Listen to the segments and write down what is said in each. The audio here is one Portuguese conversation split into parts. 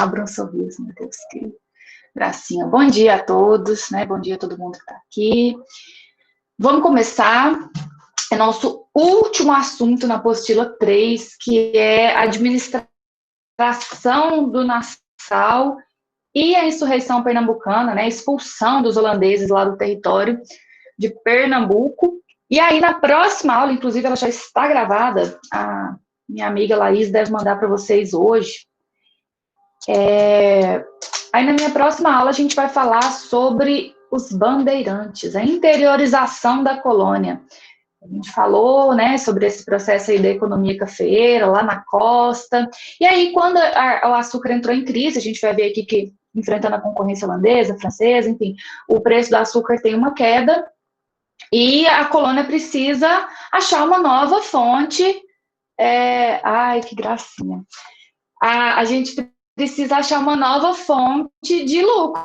Abra um sorriso, meu Deus, que gracinha. Bom dia a todos, né? Bom dia a todo mundo que está aqui. Vamos começar. É nosso último assunto na apostila 3, que é a administração do Nassau e a insurreição pernambucana, né? A expulsão dos holandeses lá do território de Pernambuco. E aí, na próxima aula, inclusive, ela já está gravada, a minha amiga Laís deve mandar para vocês hoje. Aí, na minha próxima aula, a gente vai falar sobre os bandeirantes, a interiorização da colônia. A gente falou, né, sobre esse processo aí da economia cafeeira, lá na costa. E aí, quando o açúcar entrou em crise, a gente vai ver aqui que, enfrentando a concorrência holandesa, francesa, enfim, o preço do açúcar tem uma queda e a colônia precisa achar uma nova fonte. Ai, que gracinha. A gente precisa achar uma nova fonte de lucro.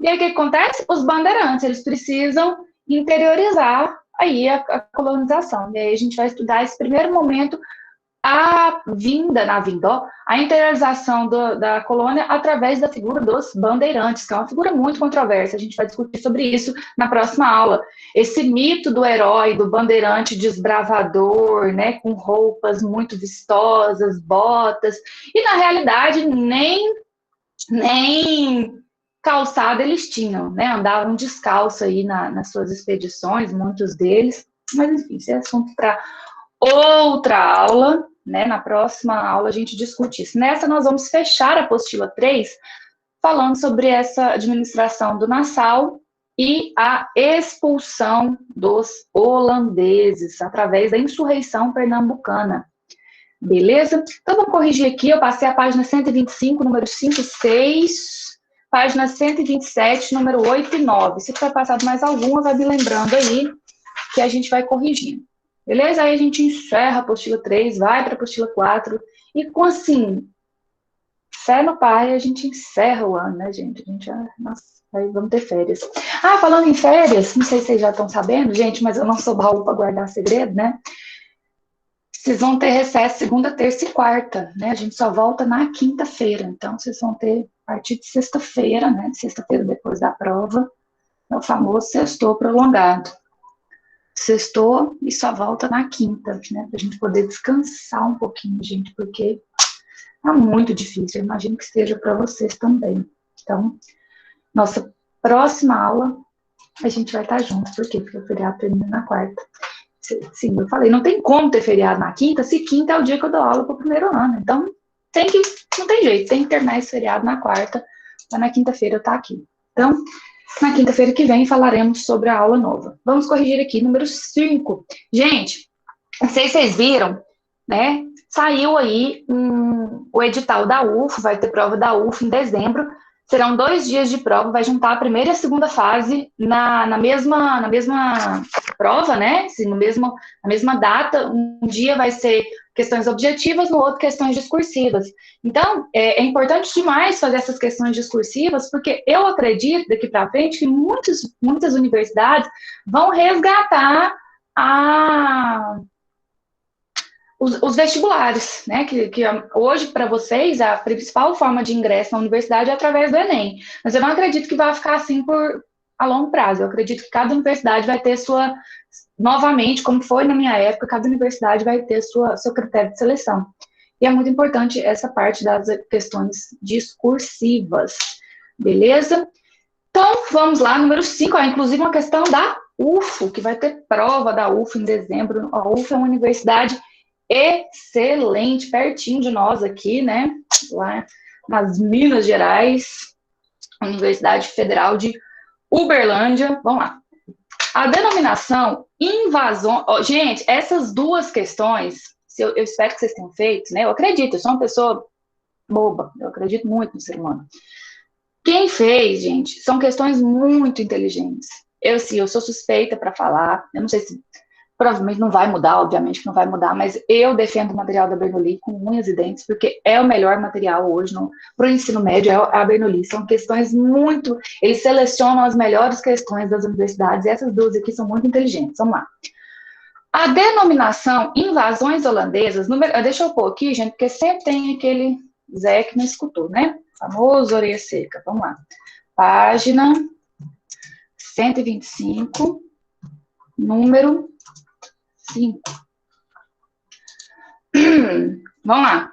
E aí, o que acontece? Os bandeirantes, eles precisam interiorizar aí a colonização. E aí a gente vai estudar esse primeiro momento, a interiorização da colônia através da figura dos bandeirantes, que é uma figura muito controversa. A gente vai discutir sobre isso na próxima aula. Esse mito do herói, do bandeirante desbravador, né, com roupas muito vistosas, botas, e na realidade nem calçada eles tinham, né? Andavam descalço aí nas suas expedições, muitos deles. Mas, enfim, esse é assunto para outra aula, né? Na próxima aula a gente discute isso. Nessa nós vamos fechar a apostila 3, falando sobre essa administração do Nassau e a expulsão dos holandeses através da insurreição pernambucana. Beleza? Então, vamos corrigir aqui. Eu passei a página 125, número 5 e 6... Página 127, número 8 e 9. Se tiver passado mais alguma, vai me lembrando aí que a gente vai corrigindo. Beleza? Aí a gente encerra a apostila 3, vai para a apostila 4. E com, assim, fé no pai, a gente encerra o ano, né, gente? Nossa, aí vamos ter férias. Falando em férias, não sei se vocês já estão sabendo, gente, mas eu não sou baú para guardar segredo, né? Vocês vão ter recesso segunda, terça e quarta, né? A gente só volta na quinta-feira. Então, vocês vão ter a partir de sexta-feira, né? Sexta-feira depois da prova, é o famoso sextou prolongado. Sextou e só volta na quinta, né? Pra gente poder descansar um pouquinho, gente, porque tá muito difícil. Eu imagino que seja para vocês também. Então, nossa próxima aula, a gente vai estar juntos. Por quê? Porque o feriado termina na quarta. Sim, eu falei, não tem como ter feriado na quinta, se quinta é o dia que eu dou aula para o primeiro ano. Então, não tem jeito, tem que terminar esse feriado na quarta, para na quinta-feira eu estar aqui. Então, na quinta-feira que vem falaremos sobre a aula nova. Vamos corrigir aqui, número 5. Gente, não sei se vocês viram, né? Saiu aí o edital da UFO, vai ter prova da UFO em dezembro. Serão 2 dias de prova, vai juntar a primeira e a segunda fase na mesma prova, né? Assim, na mesma data. Um dia vai ser questões objetivas, no outro questões discursivas. Então, é importante demais fazer essas questões discursivas, porque eu acredito, daqui para frente, que muitas universidades vão resgatar os vestibulares, né, que hoje, para vocês, a principal forma de ingresso na universidade é através do Enem. Mas eu não acredito que vai ficar assim a longo prazo. Eu acredito que cada universidade vai ter novamente, como foi na minha época, cada universidade vai ter seu critério de seleção. E é muito importante essa parte das questões discursivas. Beleza? Então, vamos lá, número 5, inclusive uma questão da UFO, que vai ter prova da UFO em dezembro. A UFO é uma universidade excelente, pertinho de nós aqui, né? Lá nas Minas Gerais, Universidade Federal de Uberlândia. Vamos lá. A denominação invasão... gente, essas duas questões, eu espero que vocês tenham feito, né? Eu acredito, eu sou uma pessoa boba, eu acredito muito no ser humano. Quem fez, gente, são questões muito inteligentes. Eu sou suspeita para falar, eu não sei se... Provavelmente não vai mudar, obviamente que não vai mudar, mas eu defendo o material da Bernoulli com unhas e dentes, porque é o melhor material hoje para o ensino médio, é a Bernoulli. São questões muito... Eles selecionam as melhores questões das universidades, e essas duas aqui são muito inteligentes. Vamos lá. A denominação invasões holandesas... Deixa eu pôr aqui, gente, porque sempre tem Zé que não escutou, né? Famoso orelha seca. Vamos lá. Página 125, número 5. Vamos lá.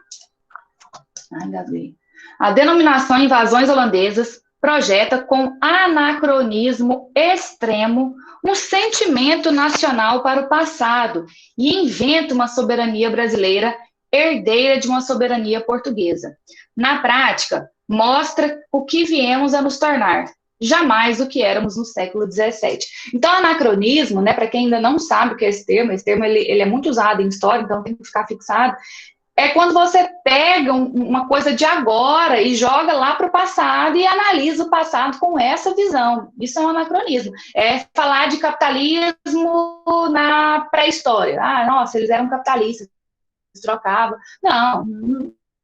A denominação invasões holandesas projeta com anacronismo extremo um sentimento nacional para o passado e inventa uma soberania brasileira herdeira de uma soberania portuguesa. Na prática, mostra o que viemos a nos tornar, jamais o que éramos no século XVII. Então, anacronismo, né, para quem ainda não sabe o que é esse termo ele é muito usado em história, então tem que ficar fixado, é quando você pega uma coisa de agora e joga lá para o passado e analisa o passado com essa visão. Isso é um anacronismo. É falar de capitalismo na pré-história. Ah, nossa, eles eram capitalistas, eles trocavam.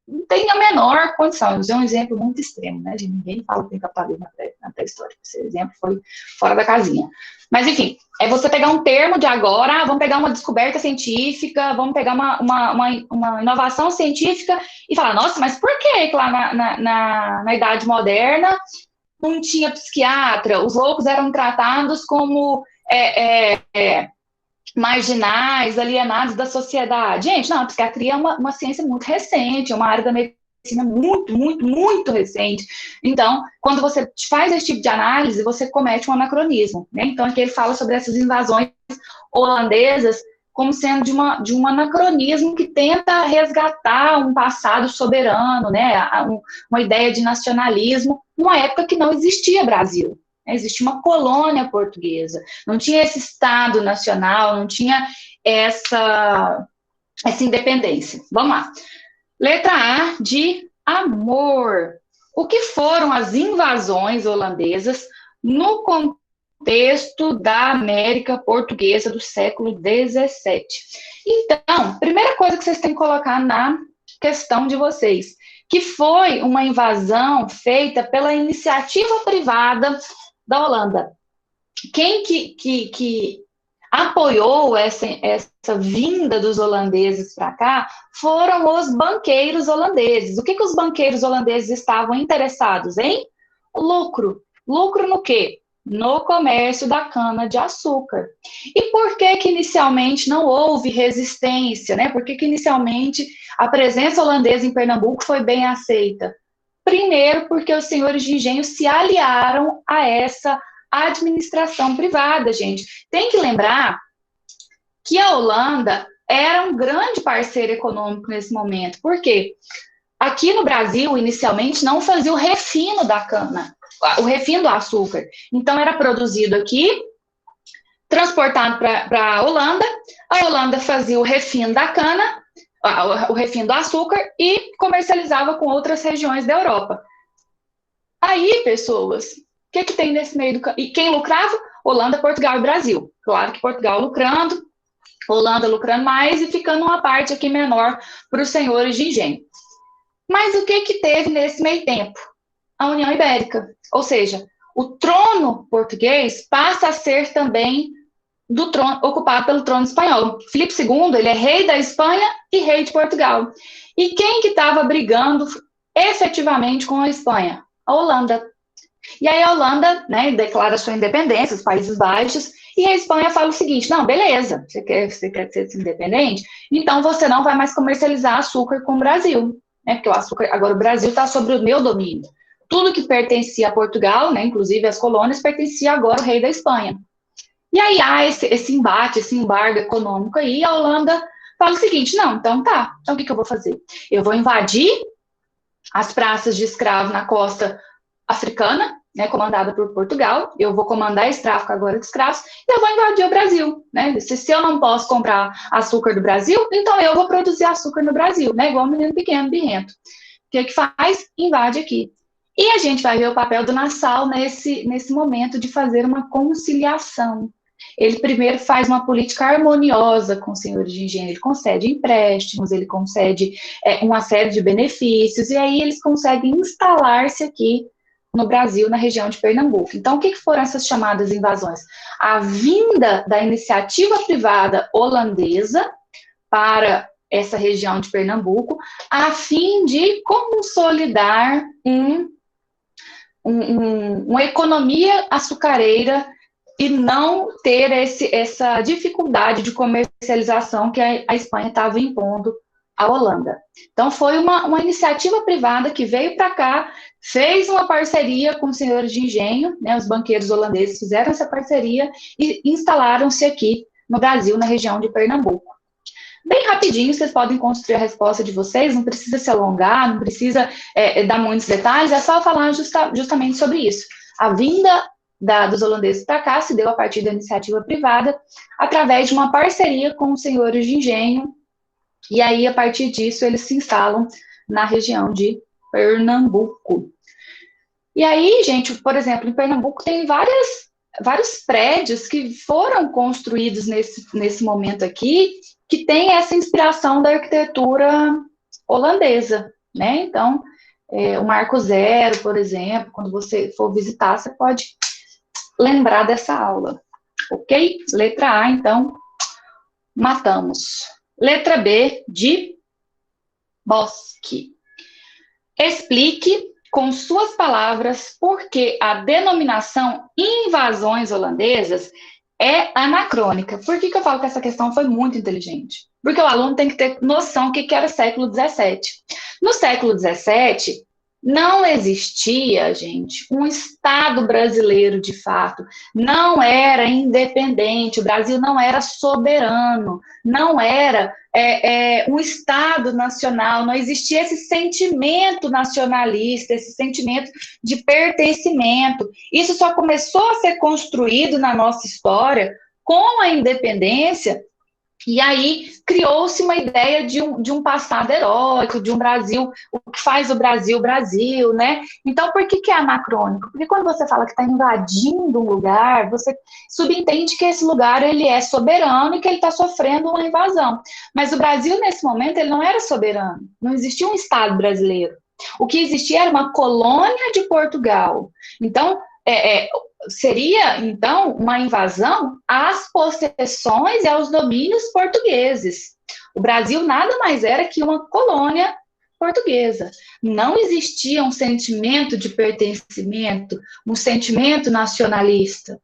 Não tem a menor condição. Isso é um exemplo muito extremo, né? De ninguém fala que tem capitalismo na pré-história. Esse exemplo foi fora da casinha. Mas, enfim, é você pegar um termo de agora, vamos pegar uma descoberta científica, vamos pegar uma inovação científica e falar, nossa, mas por que lá na Idade Moderna não tinha psiquiatra? Os loucos eram tratados como marginais, alienados da sociedade. Gente, não, a psiquiatria é uma ciência muito recente, é uma área da medicina muito recente. Então, quando você faz esse tipo de análise, você comete um anacronismo, né? Então, aqui ele fala sobre essas invasões holandesas como sendo de um anacronismo que tenta resgatar um passado soberano, né? Uma ideia de nacionalismo, numa época que não existia Brasil. Existia uma colônia portuguesa, não tinha esse Estado nacional, não tinha essa independência. Vamos lá. Letra A de amor. O que foram as invasões holandesas no contexto da América portuguesa do século XVII? Então, primeira coisa que vocês têm que colocar na questão de vocês, que foi uma invasão feita pela iniciativa privada da Holanda. Quem que apoiou essa vinda dos holandeses para cá foram os banqueiros holandeses. O que os banqueiros holandeses estavam interessados em? Lucro. Lucro no quê? No comércio da cana-de-açúcar. E por que inicialmente não houve resistência, né? Por que inicialmente a presença holandesa em Pernambuco foi bem aceita? Primeiro, porque os senhores de engenho se aliaram a essa administração privada, gente. Tem que lembrar que a Holanda era um grande parceiro econômico nesse momento. Por quê? Aqui no Brasil, inicialmente, não fazia o refino da cana, o refino do açúcar. Então, era produzido aqui, transportado para a Holanda fazia o refino da cana, o refino do açúcar e comercializava com outras regiões da Europa. Aí, pessoas, o que tem nesse meio do caminho? E quem lucrava? Holanda, Portugal e Brasil. Claro que Portugal lucrando, Holanda lucrando mais e ficando uma parte aqui menor para os senhores de engenho. Mas o que teve nesse meio tempo? A União Ibérica. Ou seja, o trono português passa a ser também do trono, ocupado pelo trono espanhol. Filipe II, ele é rei da Espanha e rei de Portugal. E quem que estava brigando efetivamente com a Espanha? A Holanda. E aí a Holanda, né, declara sua independência, os Países Baixos, e a Espanha fala o seguinte, não, beleza, você quer ser independente? Então você não vai mais comercializar açúcar com o Brasil, né, porque o açúcar, agora o Brasil está sobre o meu domínio. Tudo que pertencia a Portugal, né, inclusive as colônias, pertencia agora ao rei da Espanha. E aí há esse embate, esse embargo econômico aí, a Holanda fala o seguinte, não, então tá, então o que eu vou fazer? Eu vou invadir as praças de escravo na costa africana, né, comandada por Portugal, eu vou comandar esse tráfico agora de escravos, e eu vou invadir o Brasil, né, se eu não posso comprar açúcar do Brasil, então eu vou produzir açúcar no Brasil, né, igual um menino pequeno, birrento. O que faz? Invade aqui. E a gente vai ver o papel do Nassau nesse momento de fazer uma conciliação. Ele primeiro faz uma política harmoniosa com os senhores de engenho, ele concede empréstimos, ele concede uma série de benefícios, e aí eles conseguem instalar-se aqui no Brasil, na região de Pernambuco. Então, o que foram essas chamadas invasões? A vinda da iniciativa privada holandesa para essa região de Pernambuco, a fim de consolidar uma economia açucareira e não ter essa dificuldade de comercialização que a Espanha estava impondo à Holanda. Então, foi uma iniciativa privada que veio para cá, fez uma parceria com os senhores de engenho, né, os banqueiros holandeses fizeram essa parceria e instalaram-se aqui no Brasil, na região de Pernambuco. Bem rapidinho, vocês podem construir a resposta de vocês, não precisa se alongar, não precisa dar muitos detalhes, é só falar justamente sobre isso. A vinda dos holandeses para cá se deu a partir da iniciativa privada, através de uma parceria com os senhores de engenho, e aí, a partir disso, eles se instalam na região de Pernambuco. E aí, gente, por exemplo, em Pernambuco tem vários prédios que foram construídos nesse momento aqui, que tem essa inspiração da arquitetura holandesa, né? Então, o Marco Zero, por exemplo, quando você for visitar, você pode lembrar dessa aula, ok? Letra A, então, matamos. Letra B, de Bosque. Explique com suas palavras por que a denominação invasões holandesas é anacrônica. Por que eu falo que essa questão foi muito inteligente? Porque o aluno tem que ter noção do que era o século XVII. No século XVII, não existia, gente, um Estado brasileiro de fato, não era independente, o Brasil não era soberano, não era um Estado nacional, não existia esse sentimento nacionalista, esse sentimento de pertencimento. Isso só começou a ser construído na nossa história com a independência. E aí criou-se uma ideia de um passado heróico, de um Brasil, o que faz o Brasil, Brasil, né? Então, por que é anacrônico? Porque quando você fala que está invadindo um lugar, você subentende que esse lugar ele é soberano e que ele está sofrendo uma invasão. Mas o Brasil, nesse momento, ele não era soberano. Não existia um Estado brasileiro. O que existia era uma colônia de Portugal. Então, seria, então, uma invasão às possessões e aos domínios portugueses. O Brasil nada mais era que uma colônia portuguesa. Não existia um sentimento de pertencimento, um sentimento nacionalista.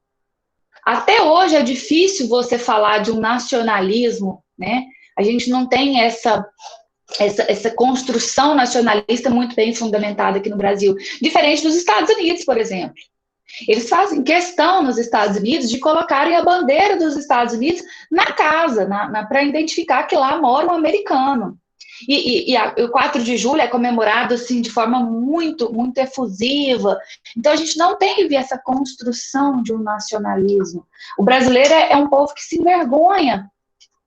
Até hoje é difícil você falar de um nacionalismo, né? A gente não tem essa construção nacionalista muito bem fundamentada aqui no Brasil, diferente dos Estados Unidos, por exemplo. Eles fazem questão nos Estados Unidos de colocarem a bandeira dos Estados Unidos na casa, para identificar que lá mora um americano. E o 4 de julho é comemorado assim, de forma muito, muito efusiva. Então, a gente não teve essa construção de um nacionalismo. O brasileiro é um povo que se envergonha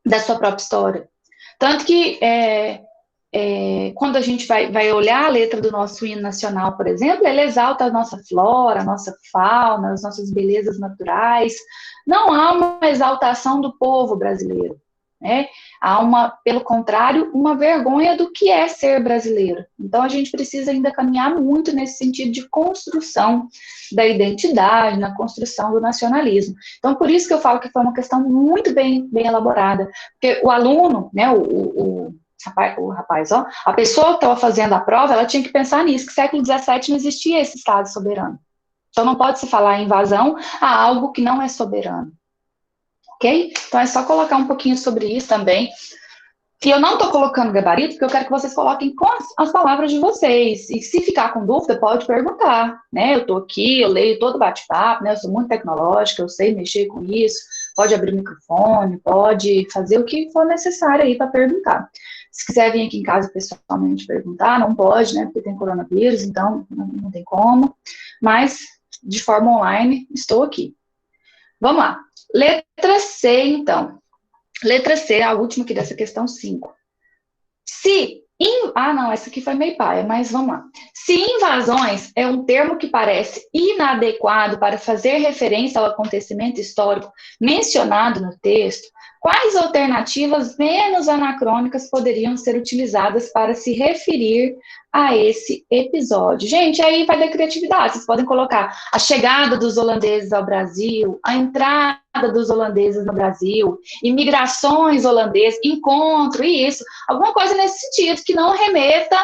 da sua própria história. Tanto que quando a gente vai olhar a letra do nosso hino nacional, por exemplo, ele exalta a nossa flora, a nossa fauna, as nossas belezas naturais. Não há uma exaltação do povo brasileiro, né? Há pelo contrário, uma vergonha do que é ser brasileiro. Então, a gente precisa ainda caminhar muito nesse sentido de construção da identidade, na construção do nacionalismo. Então, por isso que eu falo que foi uma questão muito bem elaborada, porque o aluno, né, o rapaz, a pessoa que estava fazendo a prova, ela tinha que pensar nisso, que no século XVII não existia esse Estado soberano. Então, não pode se falar em invasão a algo que não é soberano. Ok? Então, é só colocar um pouquinho sobre isso também. E eu não estou colocando gabarito, porque eu quero que vocês coloquem com as palavras de vocês. E se ficar com dúvida, pode perguntar, né? Eu estou aqui, eu leio todo bate-papo, né? Eu sou muito tecnológica, eu sei mexer com isso. Pode abrir o microfone, pode fazer o que for necessário aí para perguntar. Se quiser vir aqui em casa pessoalmente perguntar, não pode, né? Porque tem coronavírus, então não tem como. Mas, de forma online, estou aqui. Vamos lá. Letra C, então. Letra C, a última aqui dessa questão 5. Não, essa aqui foi meio paia, mas vamos lá. Se invasões é um termo que parece inadequado para fazer referência ao acontecimento histórico mencionado no texto, quais alternativas menos anacrônicas poderiam ser utilizadas para se referir a esse episódio? Gente, aí vai da criatividade. Vocês podem colocar a chegada dos holandeses ao Brasil, a entrada dos holandeses no Brasil, imigrações holandesas, encontro, e isso. Alguma coisa nesse sentido, que não remeta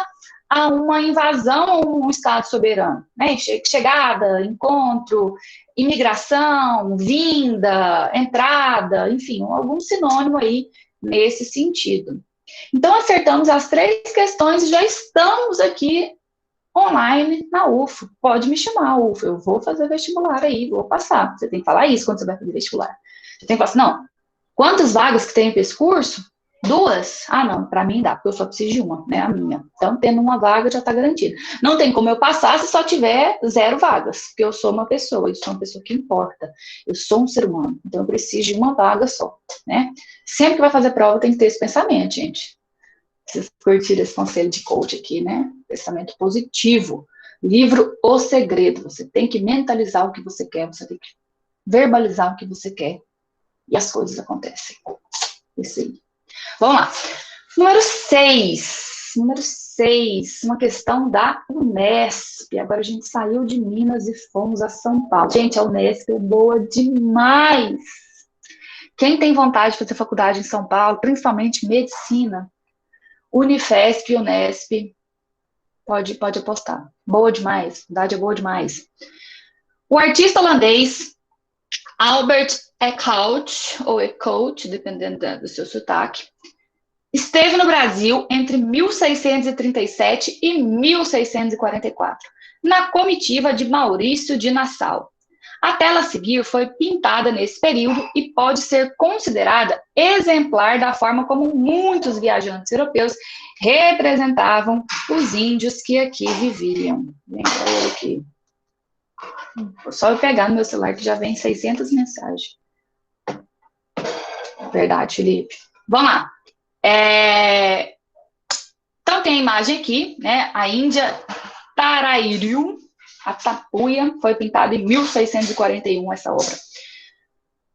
a uma invasão a um Estado soberano, né? Chegada, encontro, imigração, vinda, entrada, enfim, algum sinônimo aí nesse sentido. Então, acertamos as 3 questões e já estamos aqui online na UFO. Pode me chamar, UFO, eu vou fazer vestibular aí, vou passar. Você tem que falar isso quando você vai fazer vestibular. Você tem que falar assim, não, quantas vagas que tem para esse curso? 2? Ah, não, para mim dá, porque eu só preciso de uma, né, a minha. Então, tendo uma vaga já está garantida. Não tem como eu passar se só tiver 0 vagas, porque eu sou uma pessoa, eu sou uma pessoa que importa. Eu sou um ser humano, então eu preciso de uma vaga só, né? Sempre que vai fazer prova tem que ter esse pensamento, gente. Vocês curtiram esse conselho de coach aqui, né? Pensamento positivo. Livro O Segredo. Você tem que mentalizar o que você quer, você tem que verbalizar o que você quer. E as coisas acontecem. Isso aí. Vamos lá. Número 6. Número 6. Uma questão da Unesp. Agora a gente saiu de Minas e fomos a São Paulo. Gente, a Unesp é boa demais. Quem tem vontade de fazer faculdade em São Paulo, principalmente medicina, Unifesp, Unesp, pode apostar. Boa demais. A faculdade é boa demais. O artista holandês Albert Eckhout, ou Eckhout, dependendo do seu sotaque, esteve no Brasil entre 1637 e 1644, na comitiva de Maurício de Nassau. A tela a seguir foi pintada nesse período e pode ser considerada exemplar da forma como muitos viajantes europeus representavam os índios que aqui viviam. Lembra ele aqui? Só eu pegar no meu celular que já vem 600 mensagens. Verdade, Felipe. Vamos lá. Então, tem a imagem aqui, né? A Índia Tarairiu, a Tapuia, foi pintada em 1641, essa obra.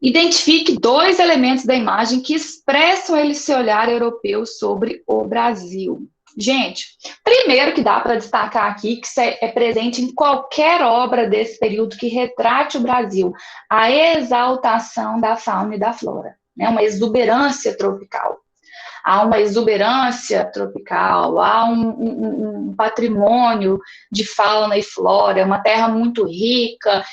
Identifique 2 elementos da imagem que expressam esse olhar europeu sobre o Brasil. Gente, primeiro que dá para destacar aqui, que é presente em qualquer obra desse período que retrate o Brasil, a exaltação da fauna e da flora, né? Uma exuberância tropical. Há uma exuberância tropical, há um patrimônio de fauna e flora, uma terra muito rica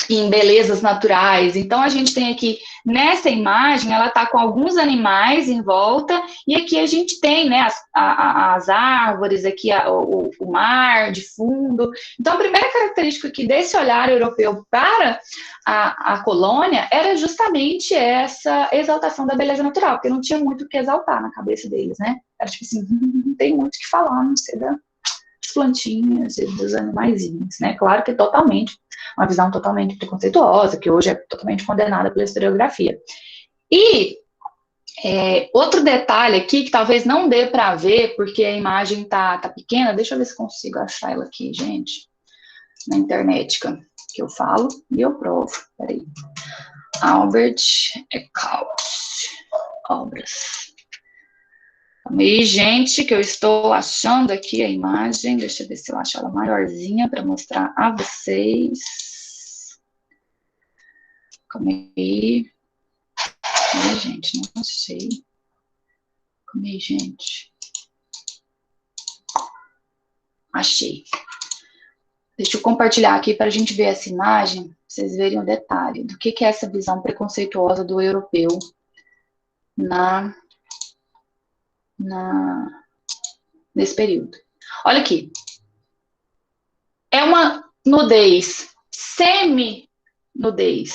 em belezas naturais. Então, a gente tem aqui, nessa imagem, ela está com alguns animais em volta, e aqui a gente tem, né, as árvores, aqui o mar de fundo. Então, a primeira característica aqui desse olhar europeu para a colônia era justamente essa exaltação da beleza natural, porque não tinha muito o que exaltar na cabeça deles, né? Era tipo assim, não tem muito o que falar, não sei das plantinhas e dos animaizinhos, né? Claro que é uma visão totalmente preconceituosa, que hoje é totalmente condenada pela historiografia. E outro detalhe aqui, que talvez não dê para ver, porque a imagem tá pequena, deixa eu ver se consigo achar ela aqui, gente, na internet, que eu falo e eu provo. Peraí. Albert Eckhout, obras. E, gente, que eu estou achando aqui a imagem, deixa eu ver se eu acho ela maiorzinha para mostrar a vocês. Calma aí. Ai, gente, não achei. Calma aí, gente. Achei. Deixa eu compartilhar aqui para a gente ver essa imagem, pra vocês verem o detalhe do que é essa visão preconceituosa do europeu nesse período. Olha aqui. É uma nudez semi-nudez,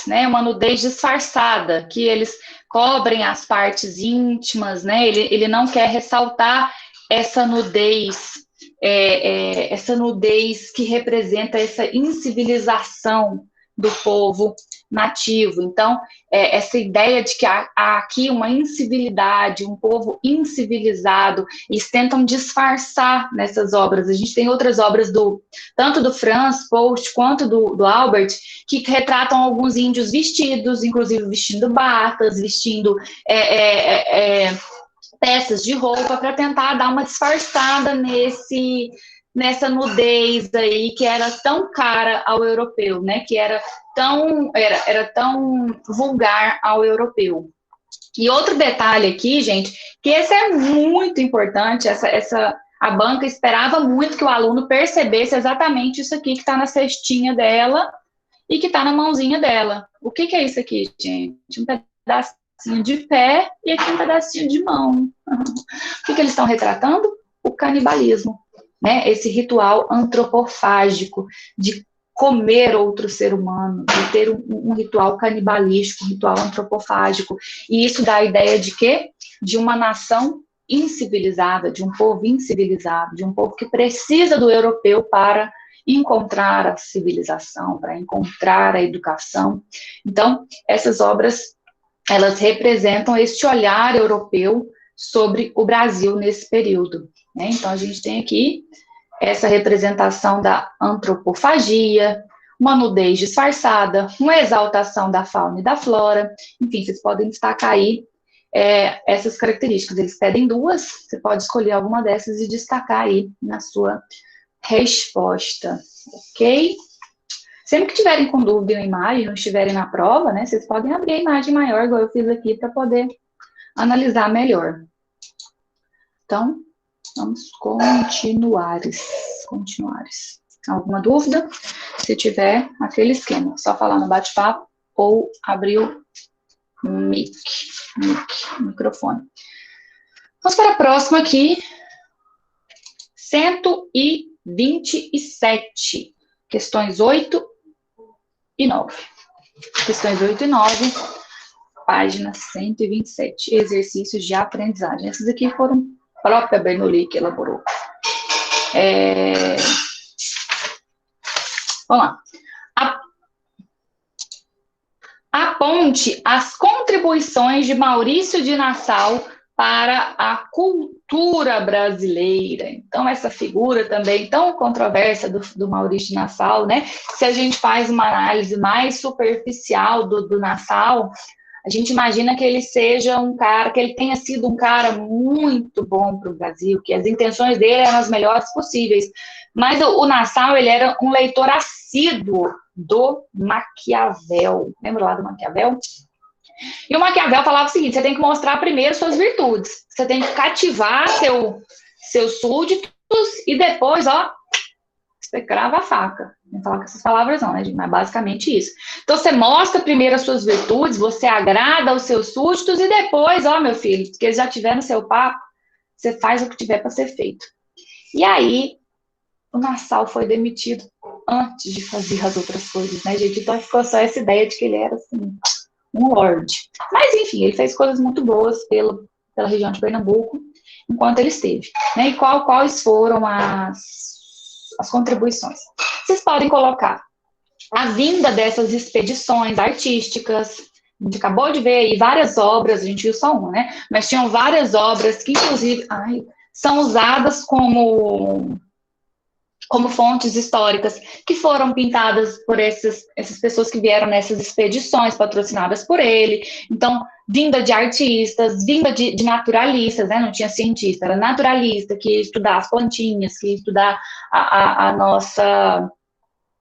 né? Uma nudez disfarçada, que eles cobrem as partes íntimas, né? Ele não quer ressaltar essa nudez, essa nudez que representa essa incivilização do povo nativo. Então, essa ideia de que há aqui uma incivilidade, um povo incivilizado, eles tentam disfarçar nessas obras. A gente tem outras obras, tanto do Franz Post quanto do Albert, que retratam alguns índios vestidos, inclusive vestindo batas, vestindo peças de roupa, para tentar dar uma disfarçada nessa nudez aí que era tão cara ao europeu, né? Que era tão vulgar ao europeu. E outro detalhe aqui, gente, que esse é muito importante, a banca esperava muito que o aluno percebesse exatamente isso aqui que está na cestinha dela e que está na mãozinha dela. O que é isso aqui, gente? Um pedacinho de pé e aqui um pedacinho de mão. O que eles estão retratando? O canibalismo, né? Esse ritual antropofágico de comer outro ser humano, de ter um ritual canibalístico, um ritual antropofágico. E isso dá a ideia de quê? De uma nação incivilizada, de um povo incivilizado, de um povo que precisa do europeu para encontrar a civilização, para encontrar a educação. Então, essas obras, elas representam este olhar europeu sobre o Brasil nesse período, né? Então, a gente tem aqui essa representação da antropofagia, uma nudez disfarçada, uma exaltação da fauna e da flora. Enfim, vocês podem destacar aí essas características. Eles pedem duas, você pode escolher alguma dessas e destacar aí na sua resposta, ok? Sempre que tiverem com dúvida em imagem, não estiverem na prova, né, vocês podem abrir a imagem maior, igual eu fiz aqui, para poder analisar melhor. Então, vamos continuar. Alguma dúvida? Se tiver, aquele esquema, só falar no bate-papo ou abrir o microfone. Vamos para a próxima aqui, 127, questões 8 e 9. Questões 8 e 9, página 127, exercícios de aprendizagem. Essas aqui foram a própria Bernoulli que elaborou. Vamos lá. Aponte as contribuições de Maurício de Nassau para a cultura brasileira. Então, essa figura também tão controversa do Maurício de Nassau, né? Se a gente faz uma análise mais superficial do Nassau, a gente imagina que ele seja um cara, que ele tenha sido um cara muito bom para o Brasil, que as intenções dele eram as melhores possíveis. Mas o Nassau, ele era um leitor assíduo do Maquiavel. Lembra lá do Maquiavel? E o Maquiavel falava o seguinte: você tem que mostrar primeiro suas virtudes, você tem que cativar seus súditos e depois, você crava a faca. Não falar com essas palavras não, né, gente? Mas basicamente isso. Então, você mostra primeiro as suas virtudes, você agrada aos seus súditos e depois, meu filho, que eles já tiver no seu papo, você faz o que tiver para ser feito. E aí, o Nassau foi demitido antes de fazer as outras coisas, né, gente? Então, ficou só essa ideia de que ele era, assim, um lorde. Mas, enfim, ele fez coisas muito boas pela região de Pernambuco enquanto ele esteve, né? E quais foram as contribuições? Vocês podem colocar a vinda dessas expedições artísticas. A gente acabou de ver aí várias obras, a gente viu só uma, né? Mas tinham várias obras que, inclusive, são usadas como fontes históricas, que foram pintadas por essas pessoas que vieram nessas expedições patrocinadas por ele. Então, vinda de artistas, vinda de naturalistas, né? Não tinha cientista, era naturalista, que ia estudar as plantinhas, que ia estudar a nossa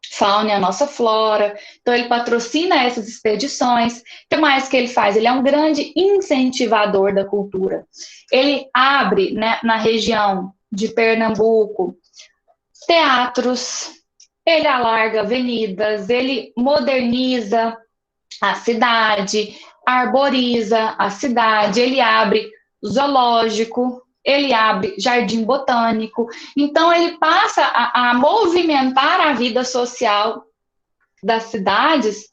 fauna e a nossa flora. Então, ele patrocina essas expedições. O que mais que ele faz? Ele é um grande incentivador da cultura. Ele abre, né, na região de Pernambuco, teatros, ele alarga avenidas, ele moderniza a cidade, arboriza a cidade, ele abre zoológico, ele abre jardim botânico. Então, ele passa a movimentar a vida social das cidades,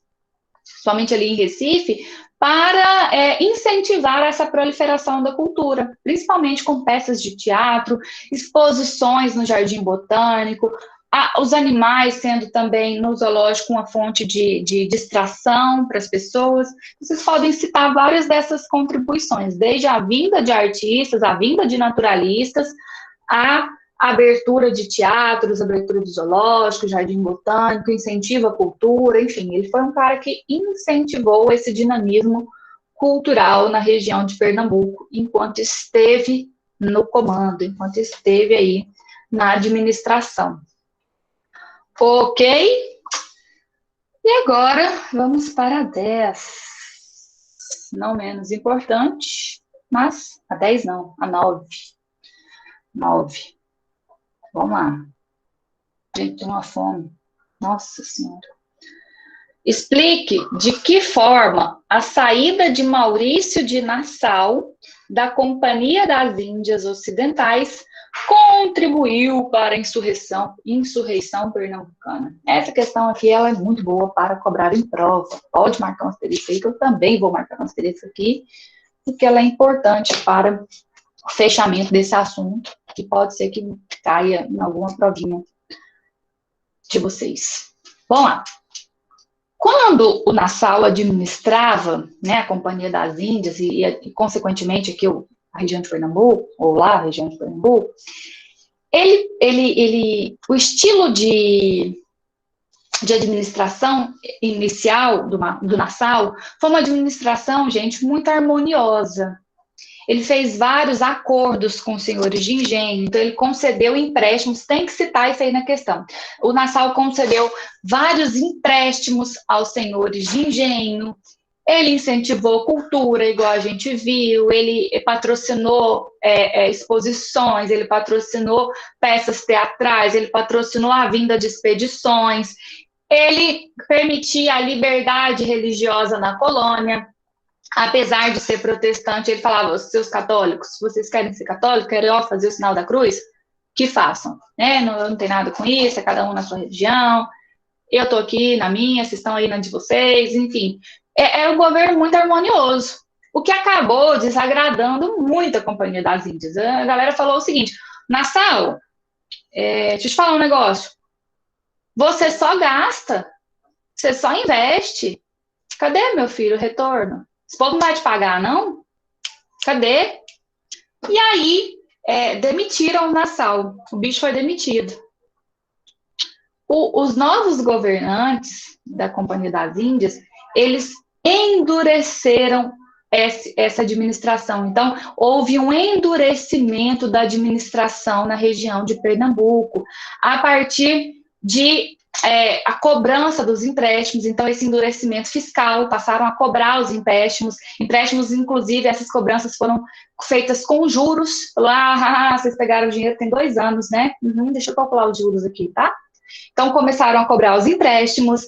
somente ali em Recife, para incentivar essa proliferação da cultura, principalmente com peças de teatro, exposições no Jardim Botânico, Os animais sendo também no zoológico uma fonte de distração para as pessoas. Vocês podem citar várias dessas contribuições, desde a vinda de artistas, a vinda de naturalistas, a abertura de teatros, abertura de zoológico, jardim botânico, incentivo à cultura, enfim, ele foi um cara que incentivou esse dinamismo cultural na região de Pernambuco, enquanto esteve no comando, enquanto esteve aí na administração. Ok? E agora vamos para a 10. Não menos importante, mas a 10 não, a 9. 9. Vamos lá. Gente, tem uma fome. Nossa Senhora. Explique de que forma a saída de Maurício de Nassau da Companhia das Índias Ocidentais contribuiu para a insurreição pernambucana. Essa questão aqui ela é muito boa para cobrar em prova. Pode marcar um asterisco aí, que eu também vou marcar um asterisco aqui, porque ela é importante para o fechamento desse assunto, que pode ser que caia em alguma provinha de vocês. Vamos lá. Quando o Nassau administrava, né, a Companhia das Índias e consequentemente, aqui a região de Pernambuco, ou lá a região de Pernambuco, o estilo de administração inicial do Nassau foi uma administração, gente, muito harmoniosa. Ele fez vários acordos com os senhores de engenho, então ele concedeu empréstimos, tem que citar isso aí na questão. O Nassau concedeu vários empréstimos aos senhores de engenho, ele incentivou cultura, igual a gente viu, ele patrocinou exposições, ele patrocinou peças teatrais, ele patrocinou a vinda de expedições, ele permitia a liberdade religiosa na colônia. Apesar de ser protestante, ele falava, seus católicos, se vocês querem ser católicos, querem fazer o sinal da cruz, que façam, né? Não tem nada com isso, é cada um na sua religião, eu estou aqui na minha, vocês estão aí na de vocês, enfim. É um governo muito harmonioso, o que acabou desagradando muito a Companhia das Índias. A galera falou o seguinte, Nassau, deixa eu te falar um negócio, você só gasta, você só investe, cadê, meu filho, o retorno? Esse povo não vai te pagar, não? Cadê? E aí, demitiram o Nassau. O bicho foi demitido. Os novos governantes da Companhia das Índias, eles endureceram essa administração. Então, houve um endurecimento da administração na região de Pernambuco, a partir de a cobrança dos empréstimos, então esse endurecimento fiscal, passaram a cobrar os empréstimos, inclusive essas cobranças foram feitas com juros, lá, vocês pegaram o dinheiro tem 2 anos, né? Deixa eu calcular os juros aqui, tá? Então começaram a cobrar os empréstimos,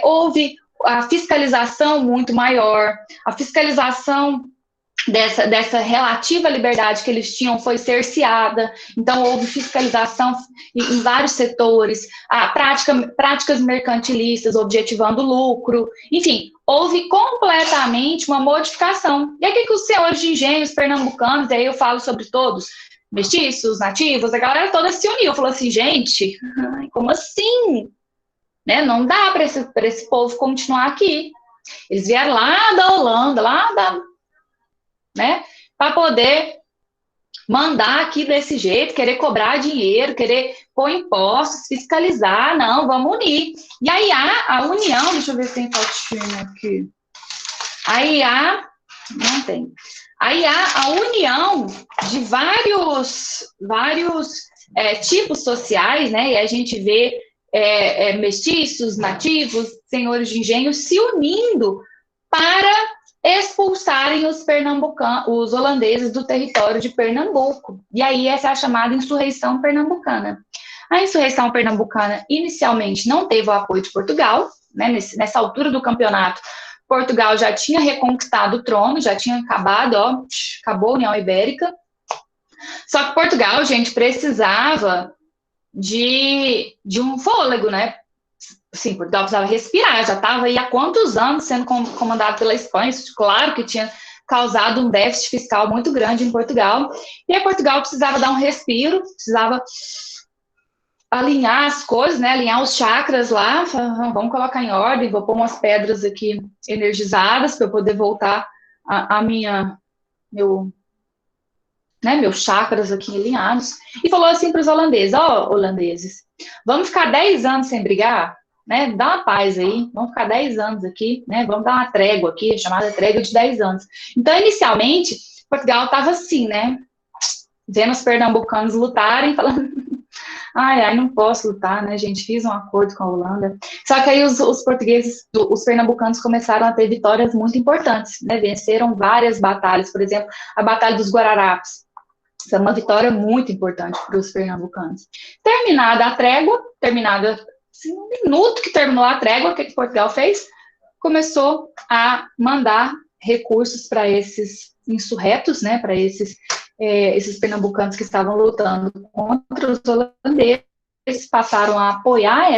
houve a fiscalização muito maior, a fiscalização dessa relativa liberdade que eles tinham foi cerceada, então houve fiscalização em vários setores, práticas mercantilistas objetivando lucro, enfim, houve completamente uma modificação. E aqui que os senhores de engenhos pernambucanos, e aí eu falo sobre todos, mestiços, nativos, a galera toda se uniu, falou assim, gente, como assim? Né? Não dá para esse povo continuar aqui. Eles vieram lá da Holanda, né, para poder mandar aqui desse jeito, querer cobrar dinheiro, querer pôr impostos, fiscalizar, não, vamos unir. E aí a união, deixa eu ver se tem fotinho aqui. Aí não tem. Aí a união de vários tipos sociais, né, e a gente vê mestiços, nativos, senhores de engenho se unindo para expulsarem os holandeses do território de Pernambuco. E aí essa é a chamada insurreição pernambucana. A insurreição pernambucana inicialmente não teve o apoio de Portugal, né? Nessa altura do campeonato, Portugal já tinha reconquistado o trono, já tinha acabou a União Ibérica. Só que Portugal, gente, precisava de um fôlego, né? Sim, Portugal precisava respirar, já estava aí há quantos anos sendo comandado pela Espanha, isso claro que tinha causado um déficit fiscal muito grande em Portugal, e aí Portugal precisava dar um respiro, precisava alinhar as coisas, né? Alinhar os chakras lá. Vamos colocar em ordem. Vou pôr umas pedras aqui energizadas para eu poder voltar a meus chakras aqui alinhados. E falou assim para os holandeses: ó, holandeses, vamos ficar 10 anos sem brigar, né? Dá uma paz aí. Vamos ficar 10 anos aqui, né? Vamos dar uma trégua aqui, chamada trégua de 10 anos. Então, inicialmente, Portugal estava assim, né? Vendo os pernambucanos lutarem, falando: ai, não posso lutar, né, gente? Fiz um acordo com a Holanda. Só que aí os portugueses, os pernambucanos começaram a ter vitórias muito importantes, né? Venceram várias batalhas, por exemplo, a Batalha dos Guararapes. Isso é uma vitória muito importante para os pernambucanos. Terminada a trégua, assim, um minuto que terminou a trégua, o que Portugal fez? Começou a mandar recursos para esses insurretos, né? Para esses pernambucanos que estavam lutando contra os holandeses, passaram a apoiar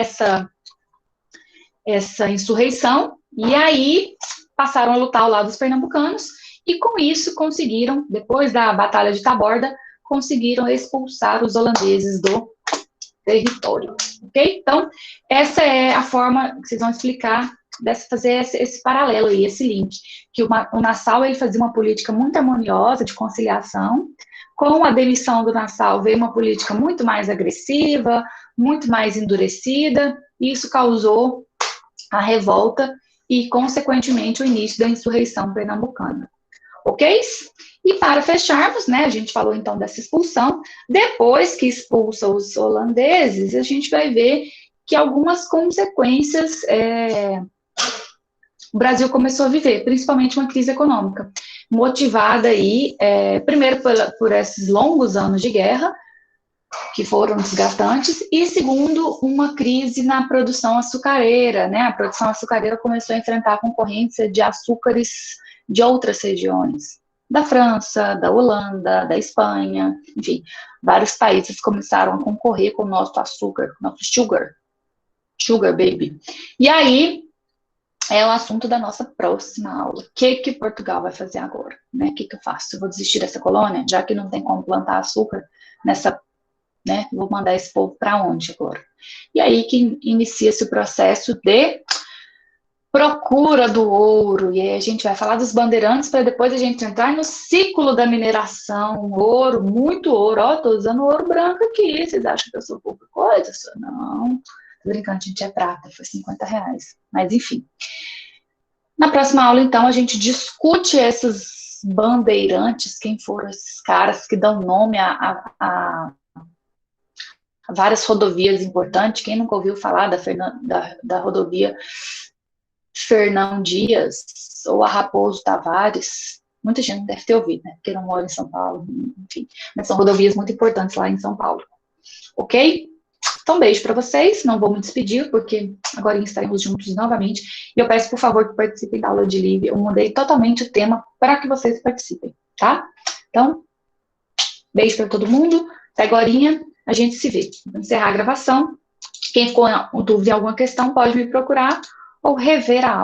essa insurreição, e aí passaram a lutar ao lado dos pernambucanos, e com isso conseguiram, depois da Batalha de Taborda, conseguiram expulsar os holandeses do território, ok? Então, essa é a forma que vocês vão explicar, fazer esse paralelo aí, esse link, que o Nassau, ele fazia uma política muito harmoniosa de conciliação. Com a demissão do Nassau veio uma política muito mais agressiva, muito mais endurecida, e isso causou a revolta e, consequentemente, o início da insurreição pernambucana. Ok? E para fecharmos, né, a gente falou então dessa expulsão. Depois que expulsa os holandeses, a gente vai ver que algumas consequências o Brasil começou a viver, principalmente uma crise econômica, motivada aí, primeiro por esses longos anos de guerra, que foram desgastantes, e segundo, uma crise na produção açucareira, né? A produção açucareira começou a enfrentar a concorrência de açúcares de outras regiões, da França, da Holanda, da Espanha, enfim, vários países começaram a concorrer com o nosso açúcar, nosso sugar baby. E aí, é o assunto da nossa próxima aula. O que Portugal vai fazer agora? Né? O que eu faço? Eu vou desistir dessa colônia, já que não tem como plantar açúcar nessa, né? Vou mandar esse povo para onde agora? E aí que inicia-se o processo de procura do ouro. E aí a gente vai falar dos bandeirantes para depois a gente entrar no ciclo da mineração. Ouro, muito ouro. Ó, tô usando ouro branco aqui. Vocês acham que eu sou pouca coisa? Não. Tô brincando, gente, é prata, foi R$50. Mas, enfim. Na próxima aula, então, a gente discute esses bandeirantes, quem foram esses caras que dão nome a várias rodovias importantes. Quem nunca ouviu falar da rodovia Fernão Dias ou a Raposo Tavares? Muita gente deve ter ouvido, né? Porque não mora em São Paulo, enfim. Mas são rodovias muito importantes lá em São Paulo. Ok? Então, beijo para vocês. Não vou me despedir, porque agora estaremos juntos novamente. E eu peço, por favor, que participem da aula de Lívia. Eu mudei totalmente o tema para que vocês participem, tá? Então, beijo para todo mundo. Até agorinha, a gente se vê. Vou encerrar a gravação. Quem ficou com dúvida em alguma questão, pode me procurar ou rever a aula.